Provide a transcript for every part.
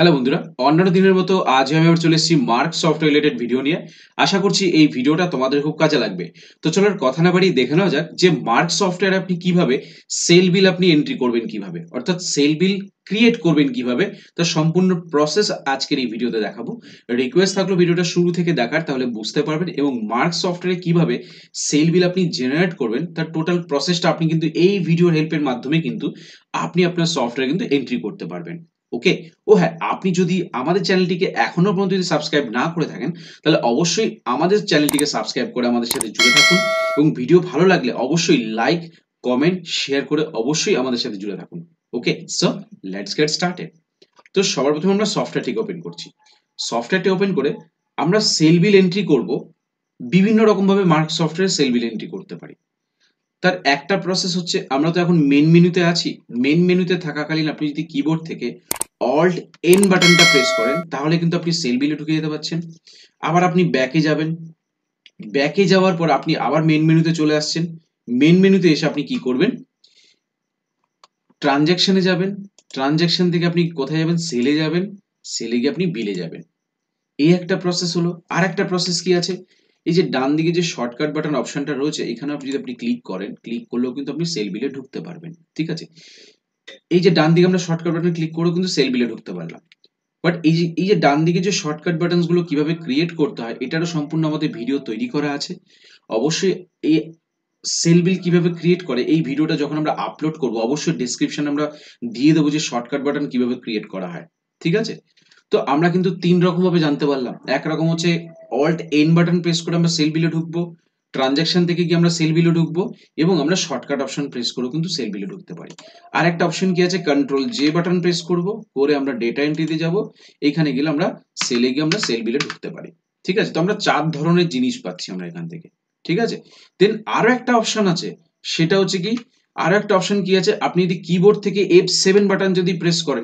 Hello বন্ধুরা, অন্যান্য দিনের মতো আজ আমি আবার চলে এসেছি মার্ক সফটওয়্যার রিলেটেড ভিডিও নিয়ে। আশা করছি এই ভিডিওটা তোমাদের খুব কাজে লাগবে। তো চলো আর কথা না বাড়িয়ে দেখে নেওয়া যাক যে মার্ক সফটওয়্যারে আপনি কিভাবে সেল বিল আপনি এন্ট্রি করবেন কিভাবে, অর্থাৎ সেল বিল ক্রিয়েট করবেন কিভাবে, তার সম্পূর্ণ প্রসেস আজকের এই ভিডিওতে দেখাবো। রিকোয়েস্ট থাকলো ভিডিওটা শুরু থেকে দেখার, তাহলে বুঝতে পারবেন এবং মার্ক সফটওয়্যারে কিভাবে সেল বিল আপনি জেনারেট করবেন তার টোটাল প্রসেসটা আপনি কিন্তু এই ভিডিওর হেল্পের মাধ্যমে কিন্তু আপনি আপনার সফটওয়্যারে কিন্তু এন্ট্রি করতে পারবেন। ওকে। ও হ্যাঁ, আপনি যদি আমাদের চ্যানেলটিকে এখনো পর্যন্ত যদি সাবস্ক্রাইব না করে থাকেন, তাহলে অবশ্যই আমাদের চ্যানেলটিকে সাবস্ক্রাইব করে আমাদের সাথে জুড়ে থাকুন এবং ভিডিও ভালো লাগলে অবশ্যই লাইক, কমেন্ট, শেয়ার করে অবশ্যই আমাদের সাথে জুড়ে থাকুন। ওকে, সো লেটস গেট স্টার্টেড। তো সবার প্রথমে আমরা সফটওয়্যারটিকে ওপেন করছি। সফটওয়্যারটি ওপেন করে আমরা সেল বিল এন্ট্রি করব। বিভিন্ন রকম ভাবে মার্ক সফটওয়্যারে সেল বিল এন্ট্রি করতে পারি। তার একটা প্রসেস হচ্ছে, আমরা তো এখন মেন মেনুতে আছি। মেন মেনুতে থাকাকালীন আপনি যদি কিবোর্ড থেকে অল্ট এন বাটনটা প্রেস করেন, তাহলে কিন্তু আপনি সেল বিলে ঢুকে যেতে পারছেন। আবার আপনি ব্যাকে যাবেন, ব্যাকে যাওয়ার পর আপনি আবার মেন মেনুতে চলে আসছেন। মেন মেনুতে এসে আপনি কি করবেন, ট্রানজ্যাকশনে যাবেন। ট্রানজ্যাকশন থেকে আপনি কোথায় যাবেন, সেলে যাবেন। সেলে গিয়ে আপনি বিলে যাবেন। এই একটা প্রসেস হলো। আর একটা প্রসেস কি আছে, এই যে ডান দিকে যে শর্টকাট বাটন অপশনটা রয়েছে, এখানে আপনি যদি আপনি ক্লিক করেন, ক্লিক করলেও কিন্তু আপনি সেল বিলে ঢুকতে পারবেন। ঠিক আছে, এই যে ডান দিকে আমরা শর্টকাট বাটন ক্লিক করেও কিন্তু সেল বিলে ঢুকতে পারলাম। বাট এই যে ডান দিকে যে শর্টকাট বাটনস গুলো কিভাবে ক্রিয়েট করতে হয়, এটারও সম্পূর্ণ আমাদের ভিডিও তৈরি করা আছে। অবশ্যই এই সেল বিল কিভাবে ক্রিয়েট করে এই ভিডিওটা যখন আমরা আপলোড করব, অবশ্যই ডেসক্রিপশনে আমরা দিয়ে দেবো যে শর্টকাট বাটন কিভাবে ক্রিয়েট করা হয়। ঠিক আছে, তো আমরা কিন্তু তিন রকম ভাবে জানতে পারলাম। এক রকম হচ্ছে অল্ট এন বাটন প্রেস করে আমরা সেল বিলে ঢুকবো, ট্রানজ্যাকশন থেকে গিয়ে আমরা সেল বিলে ঢুকবো, এবং আমরা শর্টকাট অপশন প্রেস করেও কিন্তু সেল বিলে ঢুকতে পারি। আর একটা অপশন কি আছে, কন্ট্রোল জে বাটন প্রেস করব, করে আমরা ডেটা এন্ট্রিতে যাব, এখানে গেলে আমরা সেলে গিয়ে আমরা সেল বিলে ঢুকতে পারি। ঠিক আছে, তো আমরা চার ধরনের জিনিস পাচ্ছি আমরা এখান থেকে। ঠিক আছে, দেন আরো একটা অপশন আছে, সেটা হচ্ছে কি, আরো একটা অপশন কি আছে, আপনি যদি কিবোর্ড থেকে F7 বাটন যদি প্রেস করেন,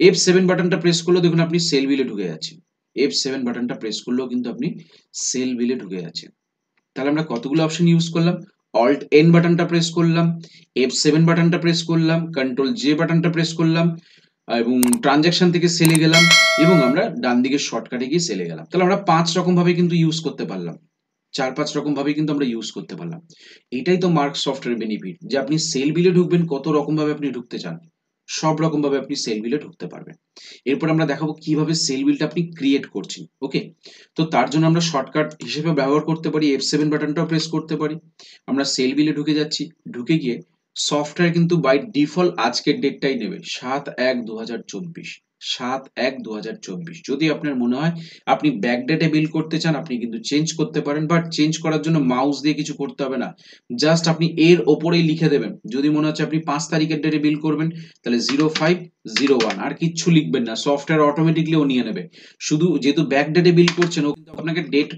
F7 বাটনটা প্রেস করলেও দেখুন আপনি সেল বিলে ঢুকে যাচ্ছেন। F7 বাটনটা প্রেস করলেও কিন্তু আপনি সেল বিলে ঢুকে যাচ্ছেন। তাহলে আমরা কতগুলো অপশন ইউজ করলাম, অল্ট এন বাটনটা প্রেস করলাম, F7 বাটনটা প্রেস করলাম, কন্ট্রোল জে বাটনটা প্রেস করলাম, এবং ট্রানজ্যাকশন থেকে সেলে গেলাম, এবং আমরা ডান দিকে শর্টকাটে গিয়ে সেলে গেলাম। তাহলে আমরা পাঁচ রকম ভাবে কিন্তু ইউজ করতে পারলাম, চার পাঁচ রকম ভাবে কিন্তু আমরা ইউজ করতে পারলাম। এটাই তো মার্ক সফটওয়্যার বেনিফিট, যে আপনি সেল বিলে ঢুকবেন, কত রকম ভাবে আপনি ঢুকতে চান, সব রকম ভাবে আপনি সেল বিলে ঢুকতে পারবেন। এরপর আমরা দেখাবো কিভাবে সেল বিলটা আপনি ক্রিয়েট করছেন। ওকে, তো তার জন্য আমরা শর্টকাট হিসেবে ব্যবহার করতে পারি, F7 বাটনটাও প্রেস করতে পারি। আমরা সেল বিলে ঢুকে যাচ্ছি, ঢুকে গিয়ে সফটওয়্যার কিন্তু বাই ডিফল্ট আজকের ডেটটাই নেবে, 7/1/2024, 7/1/2024। যদি আপনার মনে হয় আপনি ব্যাকডেটে বিল করতে চান, আপনি কিন্তু চেঞ্জ করতে পারেন, বাট চেঞ্জ করার জন্য মাউস দিয়ে কিছু করতে হবে না। জাস্ট আপনি এর ওপরেই লিখে দেবেন, যদি মনে হচ্ছে আপনি 5 তারিখের ডেটে বিল করবেন, তাহলে 0501, আর কিচ্ছু লিখবেন না, সফটওয়্যার অটোমেটিকলি ও নিয়ে নেবে। শুধু যেহেতু ব্যাক ডেটে বিল করছেন, ও কিন্তু আপনাকে ডেট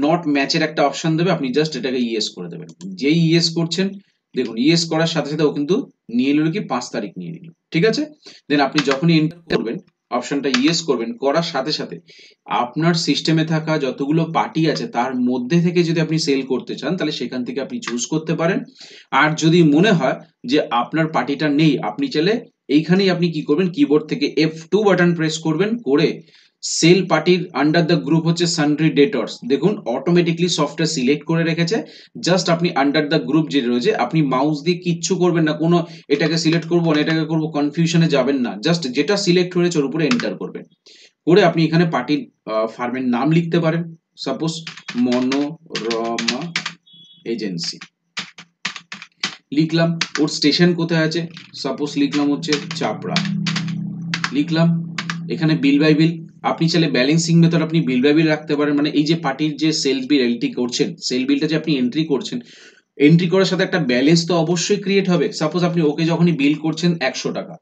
নট ম্যাচের একটা অপশন দেবে, আপনি জাস্ট এটাকে ইয়েস করে দেবেন। যেই ইয়েস করছেন, দেখুন ইয়েস করার সাথে সাথে ও কিন্তু নিয়ে নিল কি, 5 তারিখ নিয়ে নিল। ঠিক আছে, দেন আপনি যখনই এন্টার করবেন, অপশনটা ইয়েস করবেন, করার সাথে সাথে আপনার সিস্টেমে থাকা যতগুলো পার্টি আছে তার মধ্যে থেকে যদি আপনি সেল করতে চান, তাহলে সেখান থেকে আপনি চুজ করতে পারেন। আর যদি মনে হয় যে আপনার পার্টিটা নেই, আপনি চাইলে এইখানেই আপনি কি করবেন, কিবোর্ড থেকে F2 বাটন প্রেস করবেন, করে সেল পার্টির আন্ডার দ্য গ্রুপ হচ্ছে সানড্রি ডেটর্স, দেখুন অটোমেটিকলি সফটওয়্যার সিলেক্ট করে রেখেছে। জাস্ট আপনি আন্ডার দ্য গ্রুপ যে রয়েছে, আপনি মাউস দিয়ে কিচ্ছু করবেন না, কোনো এটাকে সিলেক্ট করবো না এটাকে করবো কনফিউশনে যাবেন না, জাস্ট যেটা সিলেক্ট হয়েছে ওর উপরে এন্টার করবেন। করে আপনি এখানে পার্টির ফার্মের নাম লিখতে পারেন, সাপোজ মনোরমা এজেন্সি লিখলাম। ওর স্টেশন কোথায় আছে, সাপোজ লিখলাম হচ্ছে চাপড়া, লিখলাম। এখানে বিল বাই বিল, আপনি চাইলে ব্যালেন্সিং মেথড আপনি বিল বাই বিল রাখতে পারেন, মানে এই যে পার্টির যে সেলস বিল এন্ট্রি করছেন, সেল বিলটা যে আপনি এন্ট্রি করছেন, এন্ট্রি করার সাথে একটা ব্যালেন্স তো অবশ্যই ক্রিয়েট হবে। সাপোজ আপনি ওকে যখনই বিল করছেন 100 টাকা,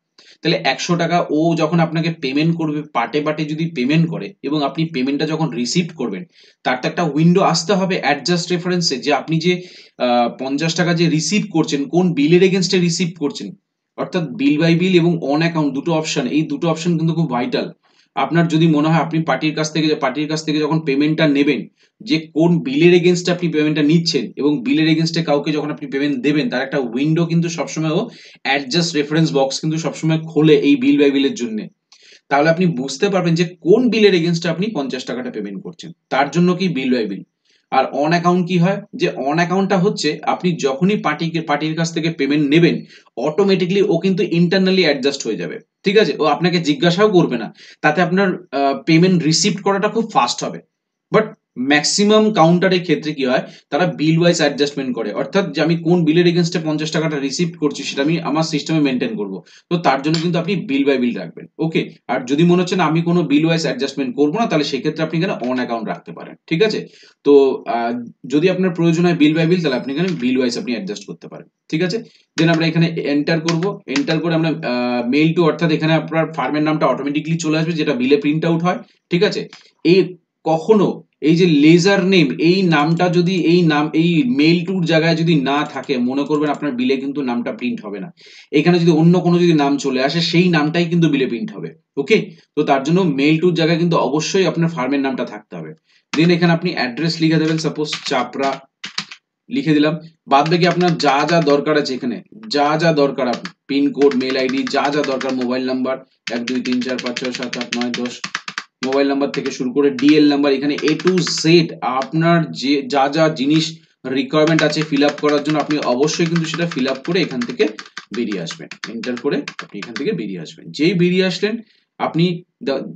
তাহলে 100 টাকা ও যখন আপনাকে পেমেন্ট করবে, পার্টে পার্টে যদি পেমেন্ট করে এবং আপনি পেমেন্টটা যখন রিসিভ করবেন, তার তো একটা উইন্ডো আসতে হবে অ্যাডজাস্ট রেফারেন্সে, যে আপনি যে 50 টাকা যে রিসিভ করছেন, কোন বিলের এগেনস্টে রিসিভ করছেন। অর্থাৎ বিল বাই বিল এবং অন অ্যাকাউন্ট দুটো অপশন, এই দুটো অপশন কিন্তু খুব ভাইটাল। আপনার যদি মনে হয় আপনি পার্টির কাছ থেকে যখন পেমেন্টটা নেবেন, যে কোন বিলের এগেনস্টে আপনি পেমেন্টটা নিচ্ছেন, এবং বিলের এগেনস্টে কাউকে যখন আপনি পেমেন্ট দেবেন, তার একটা উইন্ডো কিন্তু সবসময় ও অ্যাডজাস্ট রেফারেন্স বক্স কিন্তু সবসময় খোলে এই বিল বাই বিলের জন্য। তাহলে আপনি বুঝতে পারবেন যে কোন বিলের এগেনস্টে আপনি 50 টাকাটা পেমেন্ট করছেন। তার জন্য কি বিল বাই বিল। আর অন অ্যাকাউন্ট কি হয়, যে অন অ্যাকাউন্টটা হচ্ছে আপনি যখনই পার্টির কাছ থেকে পেমেন্ট নেবেন, অটোমেটিকলি ও কিন্তু ইন্টারনালি অ্যাডজাস্ট হয়ে যাবে। ঠিক আছে, ও আপনাকে জিজ্ঞাসাও করবে না। তাতে আপনার পেমেন্ট রিসিভ করাটা খুব ফাস্ট হবে। বাট ম্যাক্সিমাম কাউন্টারের ক্ষেত্রে কি হয়, তারা বিল ওয়াইজ অ্যাডজাস্টমেন্ট করে, অর্থাৎ যে আমি কোন বিলের এগেনস্টে 50 টাকাটা রিসিভ করছি সেটা আমি আমার সিস্টেমে মেনটেন করবো। তো তার জন্য কিন্তু আপনি বিল বাই বিল রাখবেন। ওকে, আর যদি মনে হচ্ছে না আমি কোনো বিল ওয়াইজ অ্যাডজাস্টমেন্ট করবো না, তাহলে সেক্ষেত্রে আপনি এখানে অন অ্যাকাউন্ট রাখতে পারেন। ঠিক আছে, তো যদি আপনার প্রয়োজন হয় বিল বাই বিল, তাহলে আপনি এখানে বিল ওয়াইজ আপনি অ্যাডজাস্ট করতে পারেন। ঠিক আছে, দেন আমরা এখানে এন্টার করব। এন্টার করে আমরা মেইল টু, অর্থাৎ এখানে আপনার ফার্মের নামটা অটোমেটিকলি চলে আসবে, যেটা বিলে প্রিন্ট আউট হয়। ঠিক আছে, এই কখনো এই যে লেজার নেম, এই নামটা যদি এই মেইল টুর জায়গায় যদি না থাকে, মনে করবেন আপনার বিলে কিন্তু নামটা প্রিন্ট হবে না। এখানে যদি অন্য কোনো যদি নাম চলে আসে, সেই নামটাই কিন্তু বিলে প্রিন্ট হবে। ওকে, তো তার জন্য মেইল টুর জায়গায় কিন্তু অবশ্যই আপনার ফার্মের নামটা থাকতে হবে। দেন এখানে আপনি অ্যাড্রেস লিখে দেবেন, সাপোজ চাপড়া লিখে দিলাম। বাদ বাকি আপনার যা যা দরকার আছে, এখানে যা যা দরকার, আপনি পিনকোড, মেল আইডি, যা যা দরকার, মোবাইল নাম্বার 1 2 3 4 5 6 7 8 9 10 মোবাইল নাম্বার থেকে শুরু করে ডিএল নাম্বার, এখানে এ টু জেড আপনার যে যা যা জিনিস রিকোয়ারমেন্ট আছে ফিল আপ করার জন্য, আপনি অবশ্যই কিন্তু সেটা ফিল আপ করে এখান থেকে বেরিয়ে আসবেন। এন্টার করে আপনি এখান থেকে বেরিয়ে আসবেন। যেই বেরিয়ে আসলেন আপনি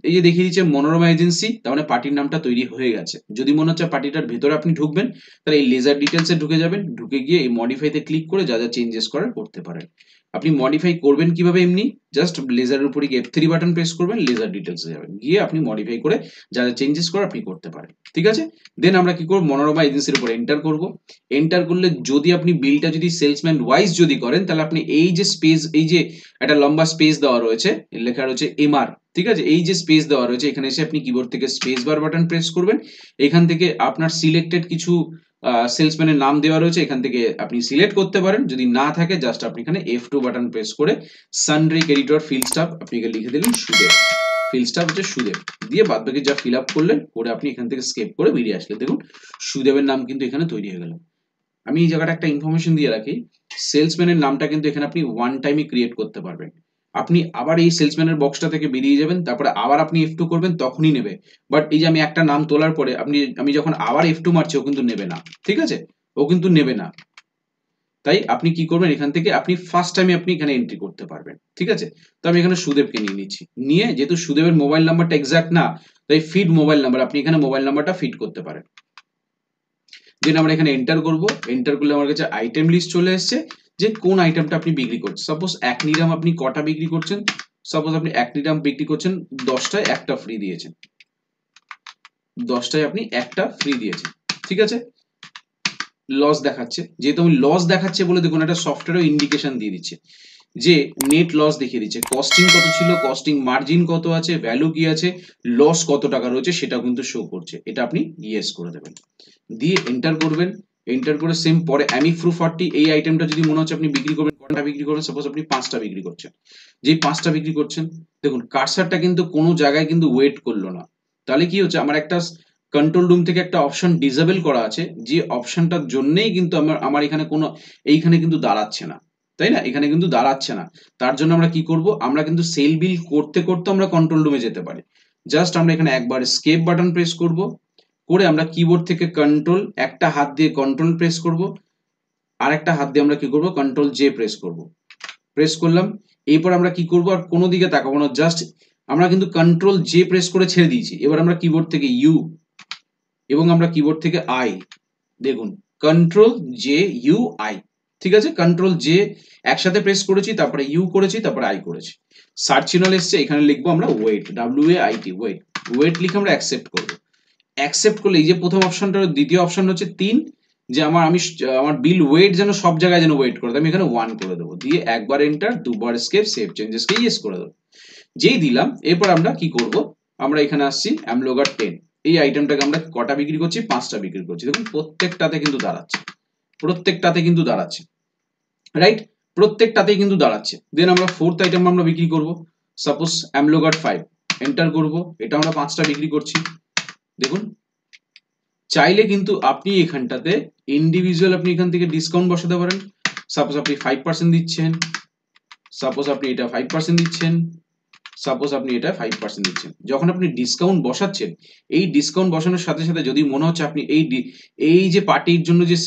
এই যে দেখিয়ে দিচ্ছে মনোরমা এজেন্সি, তার মানে পার্টির নামটা তৈরি হয়ে গেছে। যদি মনে হচ্ছে পার্টিটার ভেতরে আপনি ঢুকবেন, তাহলে এই লেজার ডিটেলসে ঢুকে যাবেন, ঢুকে গিয়ে এই মডিফাইতে ক্লিক করে যা যা চেঞ্জেস করার করতে পারেন। আপনি মডিফাই করবেন কিভাবে, এমনি জাস্ট লেজারের উপরে গিয়ে F3 বাটন প্রেস করবেন, লেজার ডিটেলসে যাবেন, গিয়ে আপনি মডিফাই করে যা যা চেঞ্জেস করার আপনি করতে পারেন। ঠিক আছে, দেন আমরা কি করব, মনোরমা এজেন্সির উপর এন্টার করব। এন্টার করলে যদি আপনি বিলটা যদি সেলসম্যান ওয়াইজ যদি করেন, তাহলে আপনি এই যে স্পেস, এই যে একটা লম্বা স্পেস দেওয়া রয়েছে, লেখা রয়েছে এমআর। ঠিক আছে, এই যে স্পেস দেওয়া রয়েছে, এখানে এসে আপনি কিবোর্ড থেকে স্পেস বার বাটন প্রেস করবেন। এখান থেকে আপনার সিলেক্টেড কিছু সেলসম্যানের নাম দেওয়া রয়েছে, এখান থেকে আপনি সিলেক্ট করতে পারেন। যদি না থাকে, জাস্ট আপনি এখানে F2 বাটন প্রেস করে সানড্রিক এডিটর ফিল স্টাফ আপনি লিখে দিলেন সুদেব। ফিল স্টাফ হচ্ছে সুদেব, দিয়ে বাদ বাকি যা ফিল আপ করলেন করে আপনি এখান থেকে স্কেপ করে বেরিয়ে আসলে দেখুন সুদেবের নাম কিন্তু এখানে তৈরি হয়ে গেল। আমি এই জায়গাটা একটা ইনফরমেশন দিয়ে রাখি, সেলসম্যানের নামটা কিন্তু এখানে আপনি ওয়ান টাইমে ক্রিয়েট করতে পারবেন। আপনি আবার এই সেলসম্যানের বক্সটা থেকে বেরিয়ে যাবেন, তারপরে আবার আপনি F2 করবেন, তখনই নেবে। বাট এই যে আমি একটা নাম তোলার পরে আমি যখন আবার F2 মারছি, ও কিন্তু নেবে না। ঠিক আছে, ও কিন্তু নেবে না। তাই আপনি কি করবেন, এখান থেকে আপনি ফার্স্ট টাইমে আপনি এখানে এন্ট্রি করতে পারবেন। ঠিক আছে, তো আমি এখানে সুদেবকে নিয়ে নিচ্ছি, নিয়ে যেহেতু সুদেবের মোবাইল নাম্বারটা এক্সাক্ট না, তাই ফিড মোবাইল নাম্বার, আপনি এখানে মোবাইল নাম্বারটা ফিড করতে পারেন। দেন আমরা এখানে এন্টার করব। এন্টার করলে আমার কাছে আইটেম লিস্ট চলে এসেছে, যে কোন আইটেমটা আপনি বিক্রি করছেন। সাপোজ একনিরাম আপনি কটা বিক্রি করছেন, সাপোজ আপনি একনিরাম বিক্রি করছেন 10টায় একটা ফ্রি দিয়েছেন, 10টায় আপনি একটা ফ্রি দিয়েছেন। ঠিক আছে, লস দেখাচ্ছে, যেহেতু আমি লস দেখাচ্ছে বলে দেখুন একটা সফটওয়্যারও ইন্ডিকেশন দিয়ে দিচ্ছে, যে নেট লস দেখিয়ে দিচ্ছে, কস্টিং কত ছিল, কস্টিং মার্জিন কত আছে, ভ্যালু কি আছে, লস কত টাকা রয়েছে সেটা কিন্তু শো করছে। এটা আপনি ইয়েস করে দেবেন, দিয়ে এন্টার করবেন। এন্টার করে সেম পরে অ্যামিফ্রু 40 এই আইটেমটা যদি মনে হচ্ছে আপনি বিক্রি করবেন, কটা বিক্রি করবেন, সাপোজ আপনি 5টা বিক্রি করছেন। যেই 5টা বিক্রি করছেন, দেখুন কার্সারটা কিন্তু কোনো জায়গায় কিন্তু ওয়েট করলো না। তাহলে কি হচ্ছে, আমার একটা কন্ট্রোল রুম থেকে একটা অপশন ডিসেবল করা আছে, যে অপশনটার জন্যই কিন্তু আমার এখানে কোনো এইখানে কিন্তু দাঁড়াচ্ছে না, তাই না, এখানে কিন্তু দাঁড়াচ্ছে না। তার জন্য আমরা কি করব, আমরা কিন্তু সেল বিল করতে করতে আমরা কন্ট্রোল রুমে যেতে পারি। জাস্ট আমরা এখানে একবার স্কেপ বাটন প্রেস করব, করে আমরা কিবোর্ড থেকে কন্ট্রোল, একটা হাত দিয়ে কন্ট্রোল প্রেস করব, আর একটা হাত দিয়ে আমরা কি করব, কন্ট্রোল জে প্রেস করব। প্রেস করলাম, এরপর আমরা কি করব, আর কোনো দিকে তাকাবো না, জাস্ট আমরা কিন্তু কন্ট্রোল জে প্রেস করে ছেড়ে দিয়েছি। এবার আমরা কিবোর্ড থেকে ইউ এবং আমরা কিবোর্ড থেকে আই, দেখুন কন্ট্রোল জে ইউ আই। ঠিক আছে, কন্ট্রোল জে একসাথে প্রেস করেছি, তারপরে ইউ করেছি, তারপরে আই করেছি। সার্চ চিহ্ন এসছে, এখানে লিখবো আমরা ওয়েট, WAIT ওয়েট। ওয়েট লিখে আমরা অ্যাকসেপ্ট করব। অ্যাকসেপ্ট করলে এই যে প্রথম অপশনটা, দ্বিতীয় অপশন হচ্ছে 3, যে আমার বিল ওয়েট যেন সব জায়গায় যেন ওয়েট করে, আমি এখানে 1 করে দেবো, দিয়ে একবার এন্টার, দুবার স্কেপ, সেভ চেঞ্জেসকে ইয়েস করে দেবো। যেই দিলাম, এরপর আমরা কি করব, আমরা এখানে আসছি অ্যামলোগার 10, এই আইটেমটাকে আমরা কটা বিক্রি করছি, 5টা বিক্রি করছি। দেখুন প্রত্যেকটাতে কিন্তু দাঁড়াচ্ছে, প্রত্যেকটাতে কিন্তু দাঁড়াচ্ছে, রাইট, প্রত্যেকটাতেই কিন্তু দাঁড়াচ্ছে। দেন আমরা 4th আইটেম আমরা বিক্রি করব, সাপোজ অ্যামলোগার 5, এন্টার করব, এটা আমরা 5টা বিক্রি করছি। দেখুন চাইলে কিন্তু আপনি এখানটাতে ইন্ডিভিজুয়াল আপনি এখান থেকে ডিসকাউন্ট বসাতে পারেন। সাপোজ আপনি 5% দিচ্ছেন, সাপোজ আপনি এটা 5% দিচ্ছেন, সাপোজ আপনি এটা 5% দিচ্ছেন। যখন আপনি ডিসকাউন্ট বসাচ্ছেন, এই ডিসকাউন্ট বসানোর সাথে, সাথে যদি মনে হচ্ছে আপনি এই যে পার্টির জন্য যে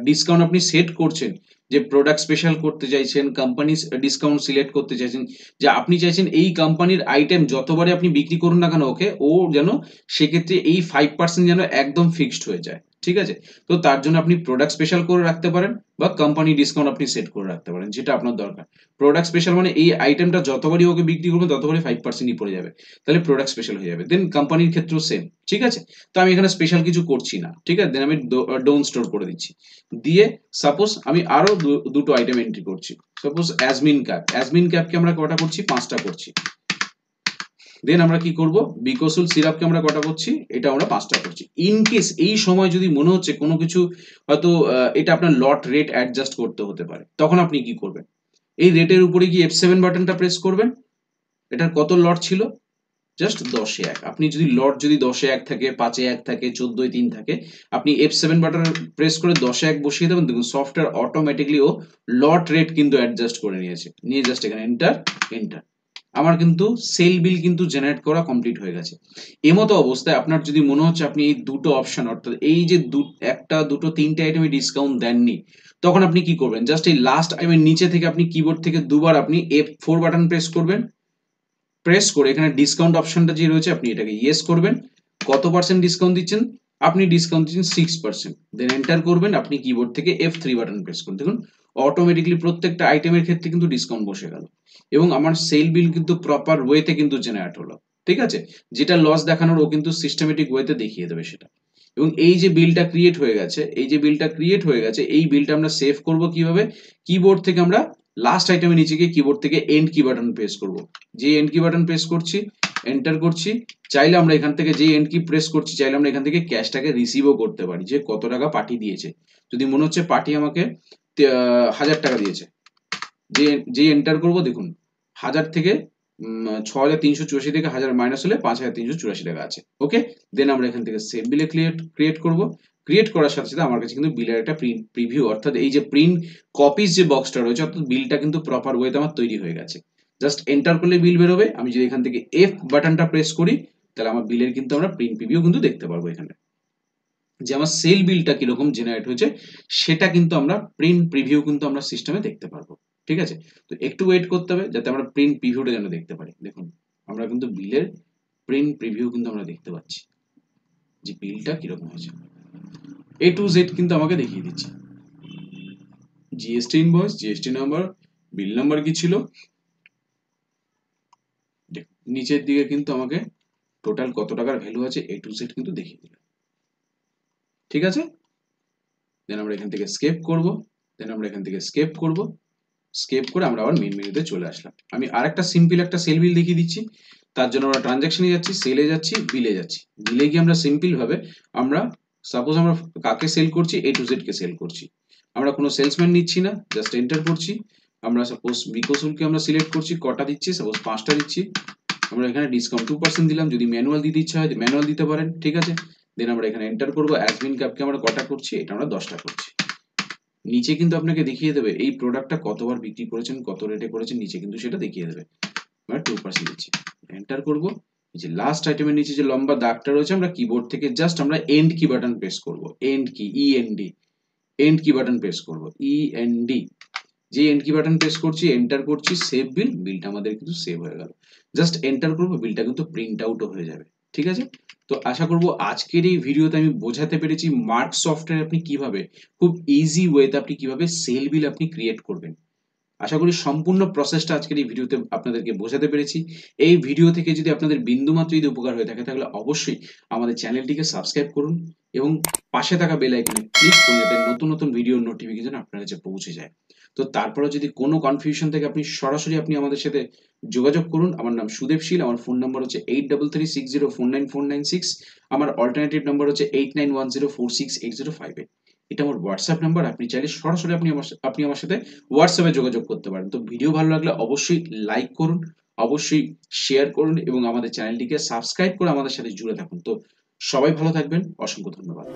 ডিসকাউন্ট আপনি সেট করছেন, যে প্রোডাক্ট স্পেশাল করতে চাইছেন, কোম্পানি ডিসকাউন্ট সিলেক্ট করতে চাইছেন, যে আপনি চাইছেন এই কোম্পানির আইটেম যতবারে আপনি বিক্রি করুন না কেন ওকে, ও যেন সেক্ষেত্রে এই 5% যেন একদম ফিক্সড হয়ে যায়। ঠিক আছে? তো তার জন্য আপনি প্রোডাক্ট স্পেশাল করে রাখতে পারেন বা কোম্পানি ডিসকাউন্ট আপনি সেট করে রাখতে পারেন, যেটা আপনার দরকার। প্রোডাক্ট স্পেশাল মানে এই আইটেমটা যতবারই ওকে বিক্রি করবেন ততবারই 5%ই পড়ে যাবে, তাহলে প্রোডাক্ট স্পেশাল হয়ে যাবে। দেন কোম্পানির ক্ষেত্রেও সেম। ঠিক আছে? তো আমি এখানে স্পেশাল কিছু করছি না। ঠিক আছে? দেন আমি ডোন্ট স্টোর করে দিচ্ছি। দিয়ে সাপোজ আমি আরো দুটো আইটেম এন্ট্রি করছি। সাপোজ অ্যাজমিন ক্যাপকে আমরা কটা করছি? 5টা করছি। দেন আমরা কি করব? বিকসুল সিরাপকে আমরা কটা করছি? এটা আমরা 5টা করছি। ইন কেস এই সময় যদি মনে হচ্ছে কোনো কিছু হয়তো এটা আপনার লট রেট অ্যাডজাস্ট করতে হতে পারে, তখন আপনি কি করবেন? এই রেটের উপরে গিয়ে F7 বাটনটা প্রেস করবেন। এটার কত লট ছিল? জাস্ট 10 এ 1। আপনি যদি লট যদি 10 এ 1 থাকে, 5 এ 1 থাকে, 14 এ 3 থাকে, আপনি F7 বাটন প্রেস করে 10 এ 1 বসিয়ে দেবেন, দেখুন সফটওয়্যার অটোমেটিক্যালি ও লট রেট কিন্তু অ্যাডজাস্ট করে নিয়েছে। নিয়ে জাস্ট এখানে এন্টার। আমার কিন্তু সেল বিল কিন্তু জেনারেট করা কমপ্লিট হয়ে গেছে। এমতো অবস্থায় আপনার যদি মনে হচ্ছে আপনি এই দুটো অপশন, অর্থাৎ এই যে একটা, দুটো, তিনটে আইটেমে ডিসকাউন্ট দেননি, তখন আপনি কি করবেন? জাস্ট এই লাস্ট আইটেমের নিচে থেকে আপনি কিবোর্ড থেকে দুবার আপনি F4 বাটন প্রেস করবেন। প্রেস করে এখানে ডিসকাউন্ট অপশনটা যে রয়েছে আপনি এটাকে ইয়েস করবেন। কত পার্সেন্ট ডিসকাউন্ট দিচ্ছেন? আপনি ডিসকাউন্ট দিচ্ছেন 6%। দেন এন্টার করবেন। আপনি কিবোর্ড থেকে F3 বাটন প্রেস করুন। দেখুন অটোমেটিক্যালি প্রত্যেকটা আইটেমের ক্ষেত্রে কিন্তু ডিসকাউন্ট বসে গেল এবং আমার সেল বিল কিন্তু প্রপার ওয়েতে কিন্তু জেনারেট হলো। ঠিক আছে? যেটা লস দেখানোর ও কিন্তু সিস্টেমেটিক ওয়েতে দেখিয়ে দেবে সেটা। এবং এই যে বিলটা ক্রিয়েট হয়ে গেছে, এই বিলটা আমরা সেভ করব কিভাবে? কিবোর্ড থেকে আমরা লাস্ট আইটেমের নিচে গিয়ে কিবোর্ড থেকে এন্ড কি বাটন প্রেস করব। যে এন্ড কি বাটন প্রেস করছি, এন্টার করছি। চাইলে আমরা এখান থেকে যে এন্ড কি প্রেস করছি, চাইলে আমরা এখান থেকে ক্যাশটাকে রিসিভও করতে পারি, যে কত টাকা পার্টি দিয়েছে। যদি মনে হচ্ছে পার্টি আমাকে 1000 টাকা দিয়েছে, যে এন্টার করব, দেখুন 1000 থেকে 6384 থেকে 1000 মাইনাস হলে 5384 টাকা আছে। ওকে? দেন আমরা এখান থেকে সেভ বিলে ক্রিয়েট করব। ক্রিয়েট করার সাথে সাথে আমার কাছে কিন্তু বিলের একটা প্রিভিউ, অর্থাৎ এই যে প্রিন্ট কপিজ যে বক্সটা রয়েছে, অর্থাৎ বিলটা কিন্তু প্রপার ওয়েতে আমার তৈরি হয়ে গেছে। জাস্ট এন্টার করলে বিল বেরোবে। আমি যদি এখান থেকে এফ বাটনটা প্রেস করি, তাহলে আমার বিলের কিন্তু আমরা প্রিন্ট প্রিভিউ কিন্তু দেখতে পারবো এখানে, যে আমার সেল বিলটা কিরকম জেনারেট হয়েছে সেটা কিন্তু আমরা প্রিন্ট প্রিভিউ কিন্তু আমরা সিস্টেমে দেখতে পারবো। ঠিক আছে? তো একটু ওয়েট করতে হবে যাতে আমরা প্রিন্ট প্রিভিউটা যেন দেখতে পারি। দেখুন আমরা কিন্তু বিলের প্রিন্ট প্রিভিউ কিন্তু আমরা দেখতে পাচ্ছি যে বিলটা কিরকম হয়েছে। A to Z কিন্তু আমাকে দেখিয়ে দিচ্ছে। জিএসটি ইনভয়েস, জিএসটি নাম্বার, বিল নাম্বার কি ছিল, নিচের দিকে কিন্তু আমাকে টোটাল কত টাকার ভ্যালু আছে A to Z কিন্তু দেখিয়ে দিল। ঠিক আছে? দেন আমরা এখান থেকে স্কেপ করব। স্কেপ করে আমরা আবার মেইন মেনুতে চলে আসলাম। আমি আরেকটা সিম্পল একটা সেল বিল দেখিয়ে দিচ্ছি। তার জন্য আমরা ট্রানজাকশনে যাচ্ছি, সেলে যাচ্ছি, বিলে যাচ্ছি। বিলে গিয়ে আমরা সিম্পল ভাবে আমরা সাপোজ আমরা কাকে সেল করছি? A to Z কে সেল করছি। আমরা কোনো সেলসম্যান নিচ্ছি না, জাস্ট এন্টার করছি। আমরা সাপোজ বিকসুলকে আমরা সিলেক্ট করছি, কটা দিচ্ছি? সাপোজ 5টা দিচ্ছি। আমরা এখানে ডিসকাউন্ট 2% দিলাম। যদি ম্যানুয়াল দিতে ইচ্ছা হয় ম্যানুয়াল দিতে পারেন। ঠিক আছে? দেন আমরা এখানে এন্টার করব। অ্যাডমিন ক্যাপকে আমরা কটা করছি? এটা আমরা 10টা করছি। নিচে কিন্তু আপনাকে দেখিয়ে দেবে এই প্রোডাক্টটা কতবার বিক্রি করেছেন, কত রেটে করেছেন, নিচে কিন্তু সেটা দেখিয়ে দেবে। আমরা 2% দিচ্ছি, এন্টার করব। এই যে লাস্ট আইটেমের নিচে যে লম্বা দাগটা রয়েছে, আমরা কিবোর্ড থেকে জাস্ট আমরা এন্ড কি বাটন প্রেস করব। এন্ড কি, ইএনডি, এন্ড কি বাটন প্রেস করব, ইএনডি। যে এন্ড কি বাটন প্রেস করছি, এন্টার করছি, সেভ বিল। বিলটা আমাদের কিন্তু সেভ হয়ে গেল। জাস্ট এন্টার করব, বিলটা কিন্তু প্রিন্ট আউটও হয়ে যাবে। ঠিক আছে? তো আশা করব আজকের এই ভিডিওতে আমি বোঝাতে পেরেছি মার্ক সফটওয়্যার আপনি কিভাবে খুব ইজি ওয়েতে আপনি কিভাবে সেল বিল আপনি ক্রিয়েট করবেন। আশা করি সম্পূর্ণ প্রসেসটা আজকের এই ভিডিওতে আপনাদেরকে বোঝাতে পেরেছি। এই ভিডিও থেকে যদি আপনাদের বিন্দুমাত্র যদি উপকার হয়ে থাকে, তাহলে অবশ্যই আমাদের চ্যানেলটিকে সাবস্ক্রাইব করুন এবং পাশে থাকা বেল আইকনে ক্লিক করুন, যাতে নতুন নতুন ভিডিওর নোটিফিকেশন আপনার কাছে পৌঁছে যায়। তো তারপরে যদি কোনো কনফিউশন থাকে, সরাসরি আপনি আমাদের সাথে যোগাযোগ করুন। আমার নাম সুদেব শীল। আমার ফোন নাম্বার হচ্ছে 8336049496। আমার অল্টারনেটিভ নাম্বার হচ্ছে 8910468058। এটা আমার হোয়াটসঅ্যাপ নাম্বার। আপনি চাইলে সরাসরি আপনি আমার সাথে হোয়াটসঅ্যাপে যোগাযোগ করতে পারেন। তো ভিডিও ভালো লাগলে অবশ্যই লাইক করুন, অবশ্যই শেয়ার করুন এবং আমাদের চ্যানেলটিকে সাবস্ক্রাইব করে আমাদের সাথে জুড়ে থাকুন। তো সবাই ভালো থাকবেন। অসংখ্য ধন্যবাদ।